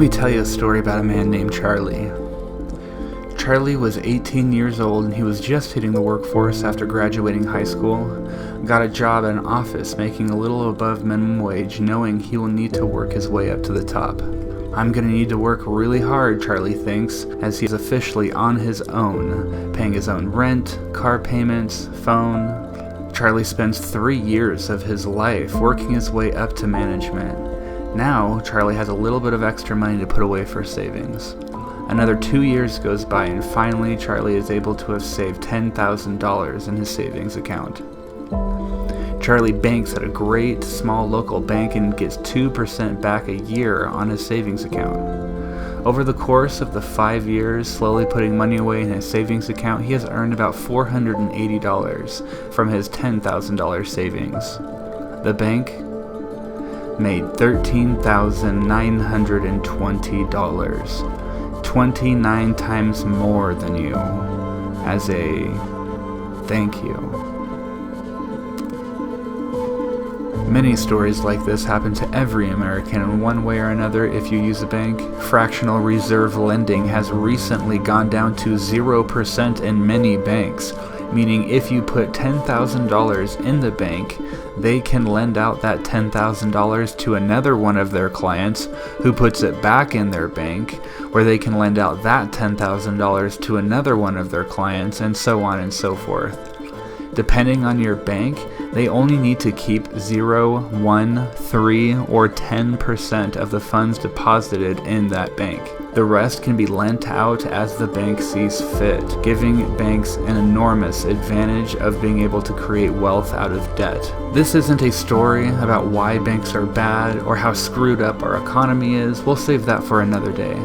me tell you a story about a man named Charlie. Charlie was 18 years old and he was just hitting the workforce after graduating high school. Got a job at an office making a little above minimum wage, knowing he will need to work his way up to the top. I'm gonna need to work really hard, Charlie thinks, as he is officially on his own, paying his own rent, car payments, phone. Charlie spends 3 years of his life working his way up to management. Now, Charlie has a little bit of extra money to put away for savings. Another 2 years goes by and finally Charlie is able to have saved $10,000 in his savings account. Charlie banks at a great small local bank and gets 2% back a year on his savings account. Over the course of the 5 years slowly putting money away in his savings account, he has earned about $480 from his $10,000 savings. The bank made $13,920, 29 times more than you, as a thank you. Many stories like this happen to every American in one way or another if you use a bank. Fractional reserve lending has recently gone down to 0% in many banks, meaning if you put $10,000 in the bank, they can lend out that $10,000 to another one of their clients who puts it back in their bank, where they can lend out that $10,000 to another one of their clients, and so on and so forth. Depending on your bank, they only need to keep 0, 1, 3, or 10% of the funds deposited in that bank. The rest can be lent out as the bank sees fit, giving banks an enormous advantage of being able to create wealth out of debt. This isn't a story about why banks are bad or how screwed up our economy is. We'll save that for another day.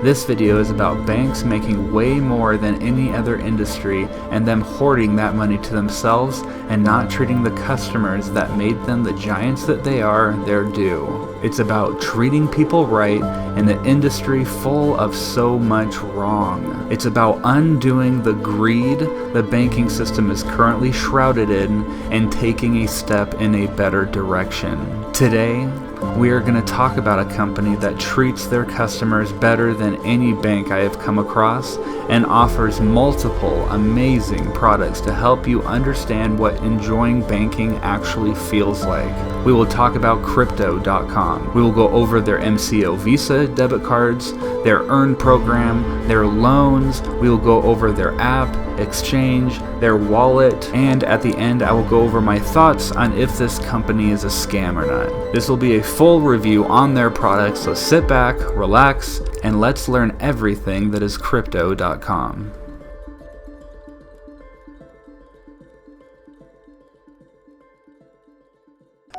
This video is about banks making way more than any other industry and them hoarding that money to themselves and not treating the customers that made them the giants that they are their due. It's about treating people right in an industry full of so much wrong. It's about undoing the greed the banking system is currently shrouded in and taking a step in a better direction. Today, we are going to talk about a company that treats their customers better than any bank I have come across and offers multiple amazing products to help you understand what enjoying banking actually feels like. We will talk about Crypto.com. We will go over their MCO Visa debit cards, their Earn program, their loans. We will go over their app, exchange, their wallet, and at the end I will go over my thoughts on if this company is a scam or not. This will be a full review on their products, so sit back, relax, and let's learn everything that is Crypto.com.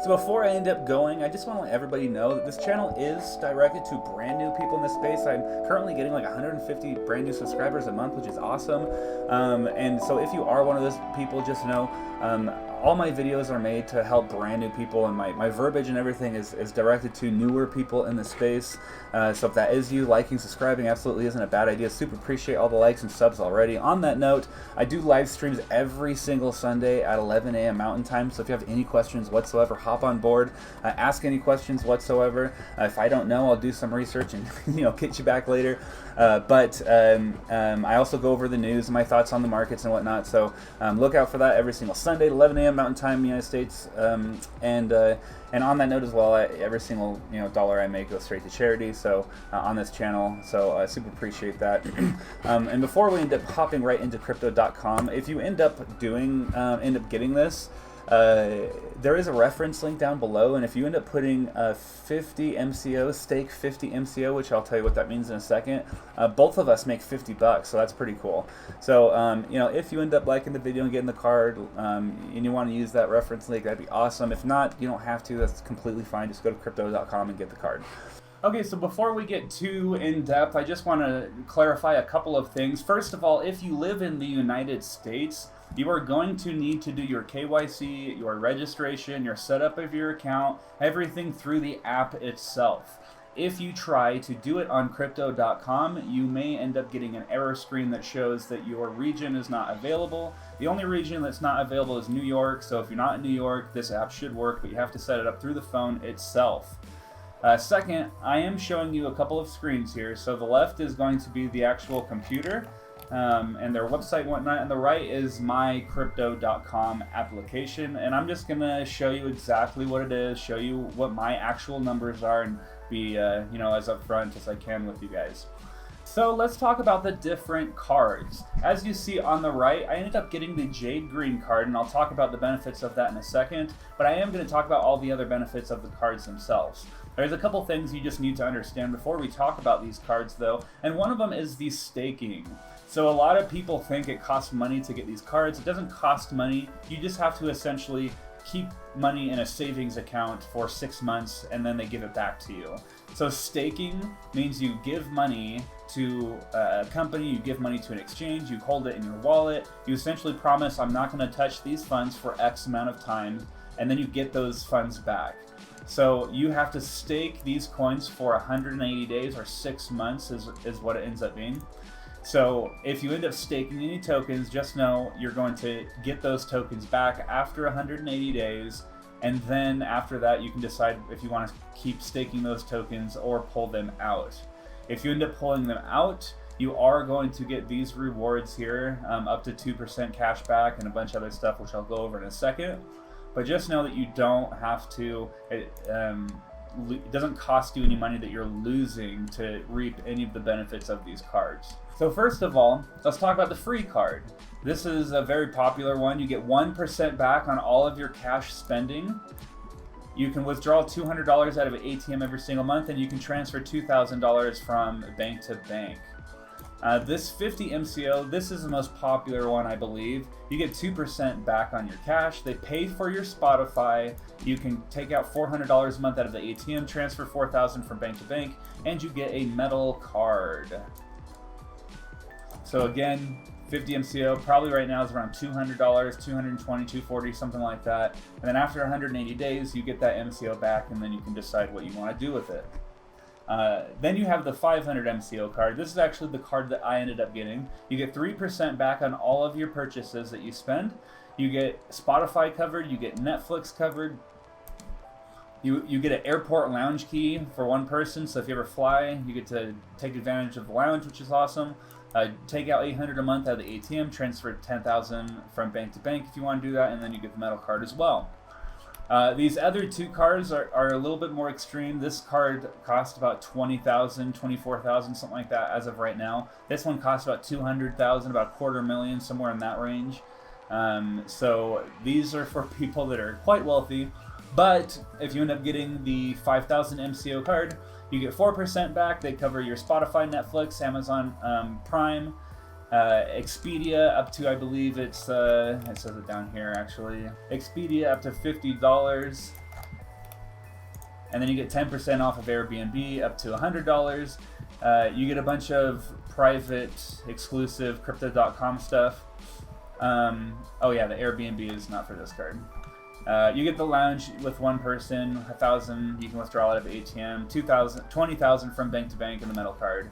So before I end up going, I just want to let everybody know that this channel is directed to brand new people in this space. I'm currently getting like 150 brand new subscribers a month, which is awesome. And so if you are one of those people, just know all my videos are made to help brand new people, and my verbiage and everything is directed to newer people in the space. So if that is you, liking, subscribing absolutely isn't a bad idea. Super appreciate all the likes and subs already. On that note, I do live streams every single Sunday at 11 a.m. Mountain Time. So if you have any questions whatsoever, hop on board, ask any questions whatsoever. If I don't know, I'll do some research and get you back later. But I also go over the news and my thoughts on the markets and whatnot. So look out for that every single Sunday at 11 a.m. Mountain Time in the United States. And on that note as well, every single dollar I make goes straight to charity. So on this channel, so I super appreciate that. And before we end up hopping right into Crypto.com, if you end up getting this, there is a reference link down below, and if you end up putting 50 MCO, stake 50 MCO, which I'll tell you what that means in a second, both of us make $50, so that's pretty cool. So if you end up liking the video and getting the card, and you want to use that reference link, that'd be awesome. If not, you don't have to. That's completely fine. Just go to Crypto.com and get the card. Okay, so before we get too in-depth, I just want to clarify a couple of things. First of all, if you live in the United States, you are going to need to do your KYC, your registration, your setup of your account, everything through the app itself. If you try to do it on Crypto.com, you may end up getting an error screen that shows that your region is not available. The only region that's not available is New York, so if you're not in New York, this app should work, but you have to set it up through the phone itself. Second, I am showing you a couple of screens here. So the left is going to be the actual computer and their website and whatnot, and the right is mycrypto.com application. And I'm just gonna show you exactly what it is, show you what my actual numbers are, and be as upfront as I can with you guys. So let's talk about the different cards. As you see on the right, I ended up getting the Jade Green card, and I'll talk about the benefits of that in a second, but I am going to talk about all the other benefits of the cards themselves. There's a couple things you just need to understand before we talk about these cards though, and one of them is the staking. So a lot of people think it costs money to get these cards. It doesn't cost money. You just have to essentially keep money in a savings account for 6 months and then they give it back to you. So staking means you give money to a company, you give money to an exchange, you hold it in your wallet, you essentially promise I'm not going to touch these funds for X amount of time, and then you get those funds back. So you have to stake these coins for 180 days or 6 months is what it ends up being. So if you end up staking any tokens, just know you're going to get those tokens back after 180 days, and then after that you can decide if you want to keep staking those tokens or pull them out. If you end up pulling them out, you are going to get these rewards here, up to 2% cash back and a bunch of other stuff which I'll go over in a second. But just know that you don't have to, it doesn't cost you any money that you're losing to reap any of the benefits of these cards. So first of all, let's talk about the free card. This is a very popular one. You get 1% back on all of your cash spending. You can withdraw $200 out of an ATM every single month, and you can transfer $2,000 from bank to bank. This 50 MCO, this is the most popular one, I believe. You get 2% back on your cash. They pay for your Spotify. You can take out $400 a month out of the ATM, transfer $4,000 from bank to bank, and you get a metal card. So again, 50 MCO probably right now is around $200, $220, $240, something like that. And then after 180 days, you get that MCO back, and then you can decide what you want to do with it. Then you have the 500 MCO card. This is actually the card that I ended up getting. You get 3% back on all of your purchases that you spend. You get Spotify covered, you get Netflix covered. You get an airport lounge key for one person, so if you ever fly, you get to take advantage of the lounge, which is awesome. Take out $800 a month out of the ATM, transfer $10,000 from bank to bank if you want to do that, and then you get the metal card as well. These other two cards are a little bit more extreme. This card costs about $20,000, $24,000, something like that as of right now. This one costs about $200,000, about $250,000, somewhere in that range. So these are for people that are quite wealthy. But if you end up getting the 5,000 MCO card, you get 4% back. They cover your Spotify, Netflix, Amazon Prime, Expedia up to, I believe it says it down here actually, Expedia up to $50, and then you get 10% off of Airbnb up to $100. You get a bunch of private, exclusive Crypto.com stuff. Oh yeah, the Airbnb is not for this card. You get the lounge with one person, 1,000 you can withdraw out of ATM, 2,000, 20,000 from bank to bank in the metal card.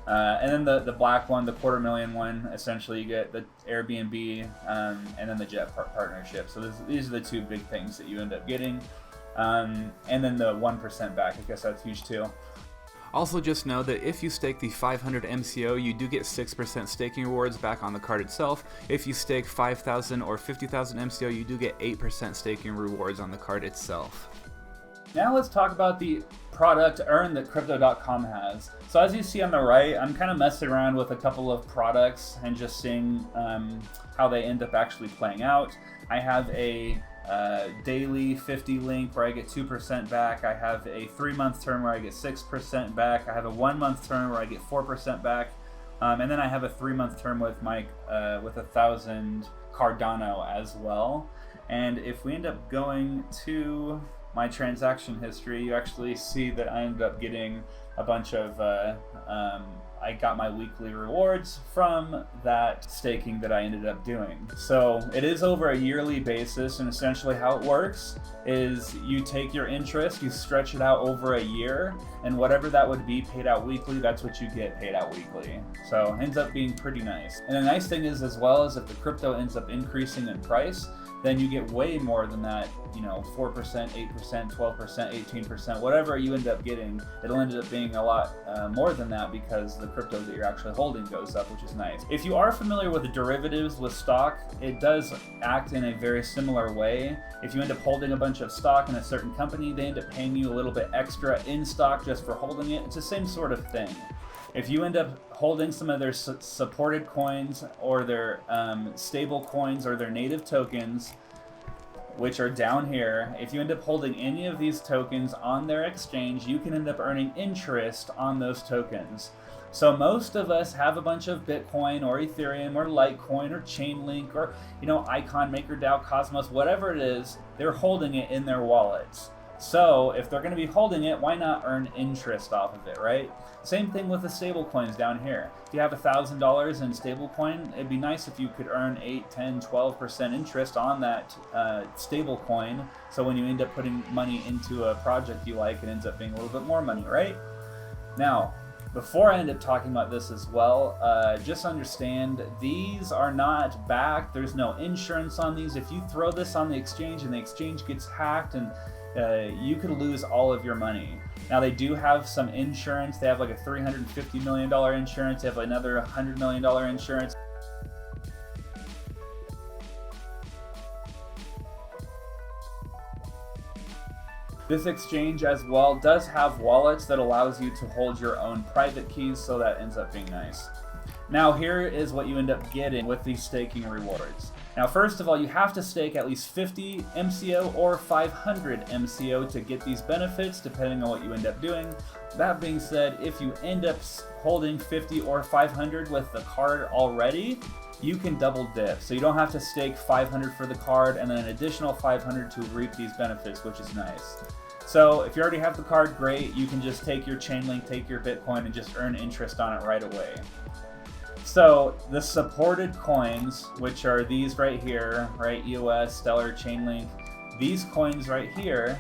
And then the black one, the $250,000 one, essentially you get the Airbnb and then the jet partnership. So these are the two big things that you end up getting. And then the 1% back, I guess that's huge too. Also just know that if you stake the 500 MCO, you do get 6% staking rewards back on the card itself. If you stake 5,000 or 50,000 MCO, you do get 8% staking rewards on the card itself. Now let's talk about the product earn that Crypto.com has. So as you see on the right, I'm kind of messing around with a couple of products and just seeing how they end up actually playing out. I have a daily 50 link where I get 2% back. I have a 3-month term where I get 6% back. I have a 1-month term where I get 4% back. And then I have a 3-month term with my with 1,000 Cardano as well. And if we end up going to my transaction history, you actually see that I ended up getting a bunch of I got my weekly rewards from that staking that I ended up doing. So it is over a yearly basis, and essentially how it works is you take your interest, you stretch it out over a year, and whatever that would be paid out weekly, that's what you get paid out weekly. So it ends up being pretty nice. And the nice thing is, as well, as if the crypto ends up increasing in price, then you get way more than that, 4%, 8%, 12%, 18%, whatever you end up getting, it'll end up being a lot more than that because the crypto that you're actually holding goes up, which is nice. If you are familiar with the derivatives with stock, it does act in a very similar way. If you end up holding a bunch of stock in a certain company, they end up paying you a little bit extra in stock just for holding it. It's the same sort of thing. If you end up holding some of their supported coins or their stable coins or their native tokens, which are down here, if you end up holding any of these tokens on their exchange, you can end up earning interest on those tokens. So most of us have a bunch of Bitcoin or Ethereum or Litecoin or Chainlink or, Icon, MakerDAO, Cosmos, whatever it is, they're holding it in their wallets. So if they're going to be holding it, why not earn interest off of it, right? Same thing with the stable coins down here. If you have $1,000 in stable coin, it'd be nice if you could earn 8, 10, 12% interest on that stable coin. So when you end up putting money into a project you like, it ends up being a little bit more money, right? Now, before I end up talking about this as well, just understand these are not backed. There's no insurance on these. If you throw this on the exchange and the exchange gets hacked, and you could lose all of your money. Now they do have some insurance. They have like a $350 million insurance. They have another $100 million insurance. This exchange as well does have wallets that allows you to hold your own private keys, so that ends up being nice. Now here is what you end up getting with these staking rewards. Now first of all, you have to stake at least 50 MCO or 500 MCO to get these benefits, depending on what you end up doing. That being said, if you end up holding 50 or 500 with the card already, you can double dip. So you don't have to stake 500 for the card and then an additional 500 to reap these benefits, which is nice. So if you already have the card, great. You can just take your Chainlink, take your Bitcoin, and just earn interest on it right away. So the supported coins, which are these right here, right, EOS, Stellar, Chainlink, these coins right here,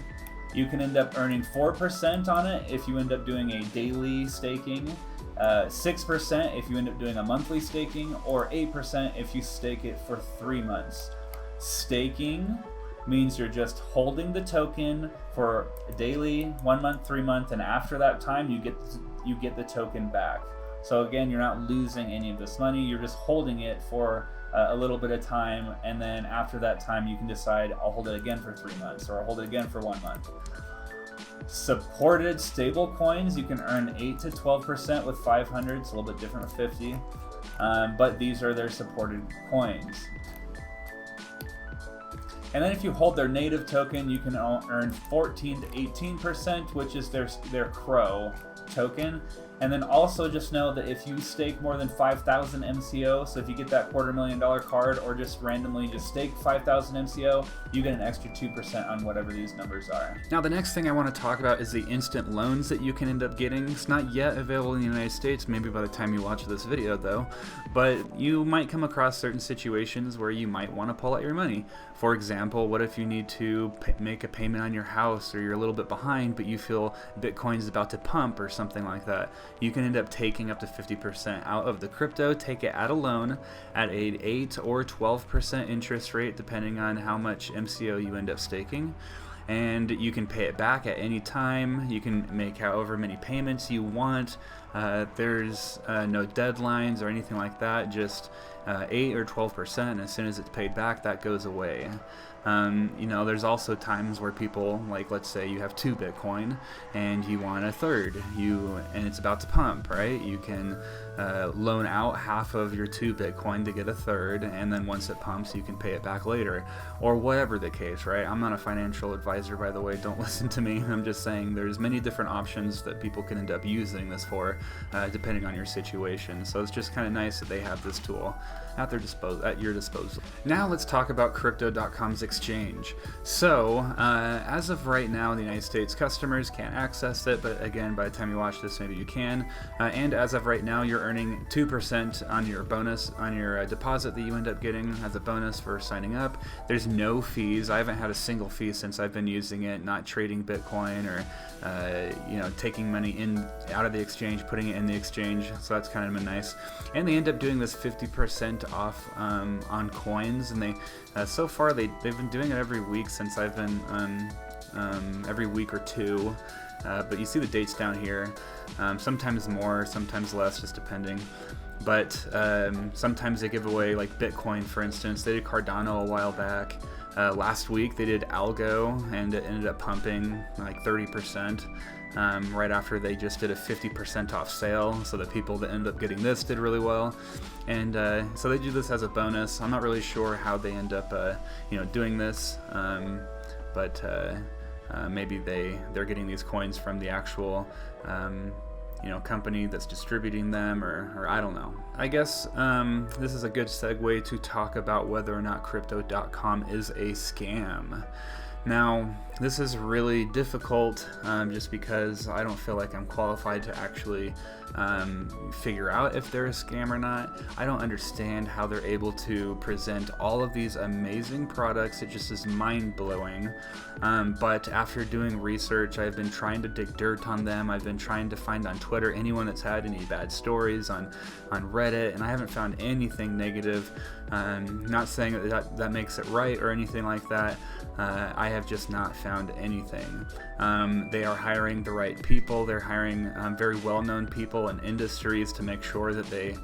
you can end up earning 4% on it if you end up doing a daily staking, 6% if you end up doing a monthly staking, or 8% if you stake it for 3 months. Staking means you're just holding the token for a daily, 1 month, 3 months, and after that time you get the token back. So again, you're not losing any of this money, you're just holding it for a little bit of time, and then after that time you can decide, I'll hold it again for 3 months, or I'll hold it again for 1 month. Supported stable coins, you can earn 8 to 12% with 500, it's a little bit different with 50, but these are their supported coins. And then if you hold their native token, you can earn 14 to 18%, which is their Crow token. And then also just know that if you stake more than 5,000 MCO, so if you get that $250,000 card or just randomly just stake 5,000 MCO, you get an extra 2% on whatever these numbers are. Now the next thing I want to talk about is the instant loans that you can end up getting. It's not yet available in the United States, maybe by the time you watch this video though, but you might come across certain situations where you might want to pull out your money. For example, what if you need to make a payment on your house, or you're a little bit behind but you feel Bitcoin's about to pump or something like that? You can end up taking up to 50% out of the crypto, take it at a loan at an 8 or 12% interest rate depending on how much MCO you end up staking, and you can pay it back at any time. You can make however many payments you want. There's no deadlines or anything like that, just 8 or 12%, and as soon as it's paid back, that goes away. There's also times where people, like let's say you have 2 Bitcoin and you want a third, and it's about to pump, right? You can loan out half of your 2 Bitcoin to get a third, and then once it pumps, you can pay it back later, or whatever the case, right? I'm not a financial advisor, by the way, don't listen to me. I'm just saying there's many different options that people can end up using this for, depending on your situation. So it's just kind of nice that they have this tool at your disposal. Now let's talk about Crypto.com's exchange. So as of right now, the United States customers can't access it, but again, by the time you watch this, maybe you can. And as of right now, you're earning 2% on your bonus, on your deposit that you end up getting as a bonus for signing up. There's no fees. I haven't had a single fee since I've been using it, not trading Bitcoin or taking money out of the exchange, putting putting it in the exchange, so that's kind of been nice. And they end up doing this 50% off on coins, and they so far they've been doing it every week since I've been every week or two. But you see the dates down here. Sometimes more, sometimes less, just depending. But sometimes they give away like Bitcoin, for instance. They did Cardano a while back. Last week they did Algo, and it ended up pumping like 30%. Right after they just did a 50% off sale, so the people that ended up getting this did really well. And so they do this as a bonus. I'm not really sure how they end up doing this, but maybe they're getting these coins from the actual company that's distributing them, or I don't know. I guess this is a good segue to talk about whether or not Crypto.com is a scam. Now, this is really difficult just because I don't feel like I'm qualified to actually figure out if they're a scam or not. I don't understand how they're able to present all of these amazing products. It just is mind-blowing. But after doing research, I've been trying to dig dirt on them. I've been trying to find on Twitter anyone that's had any bad stories, on Reddit, and I haven't found anything negative. Not saying that makes it right or anything like that. I have just not found anything. They are hiring the right people. They're hiring very well-known people in industries to make sure that they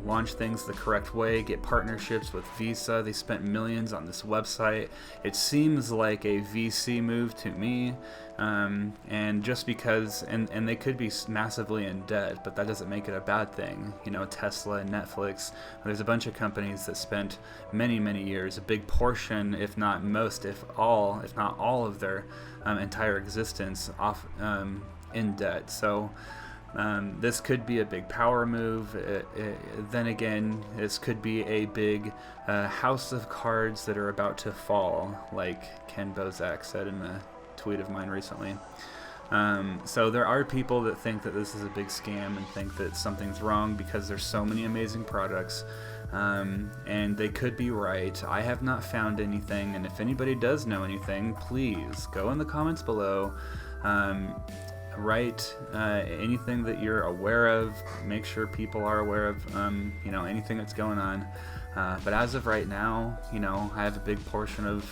launch things the correct way, get partnerships with Visa. They spent millions on this website. It seems like a VC move to me, and just because, and they could be massively in debt, but that doesn't make it a bad thing. Tesla and Netflix, there's a bunch of companies that spent many, many years, a big portion, if not most, if not all of their entire existence off in debt. So this could be a big power move. Then again, this could be a big house of cards that are about to fall, like Ken Bozak said in a tweet of mine recently. So there are people that think that this is a big scam and think that something's wrong because there's so many amazing products, and they could be right. I have not found anything, and if anybody does know anything, please go in the comments below. Write anything that you're aware of. Make sure people are aware of anything that's going on. But as of right now, I have a big portion of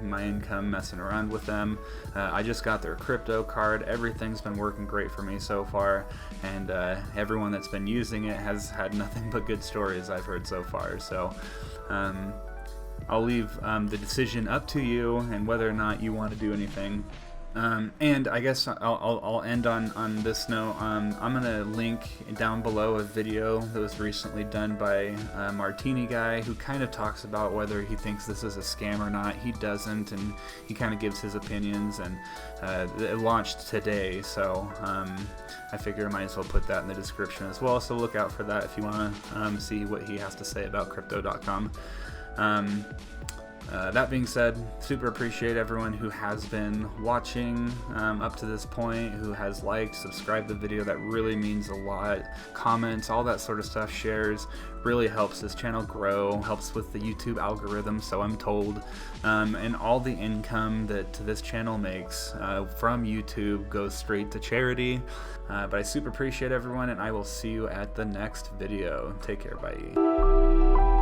my income messing around with them. I just got their crypto card. Everything's been working great for me so far, and everyone that's been using it has had nothing but good stories I've heard so far. So I'll leave the decision up to you and whether or not you want to do anything. And I guess I'll end on this note. I'm going to link down below a video that was recently done by Martini Guy, who kind of talks about whether he thinks this is a scam or not. He doesn't, and he kind of gives his opinions, and it launched today, so I figure I might as well put that in the description as well, so look out for that if you want to see what he has to say about Crypto.com. That being said, super appreciate everyone who has been watching up to this point, who has liked, subscribed the video. That really means a lot. Comments, all that sort of stuff, shares, really helps this channel grow, helps with the YouTube algorithm, so I'm told. And all the income that this channel makes from YouTube goes straight to charity. But I super appreciate everyone, and I will see you at the next video. Take care, bye.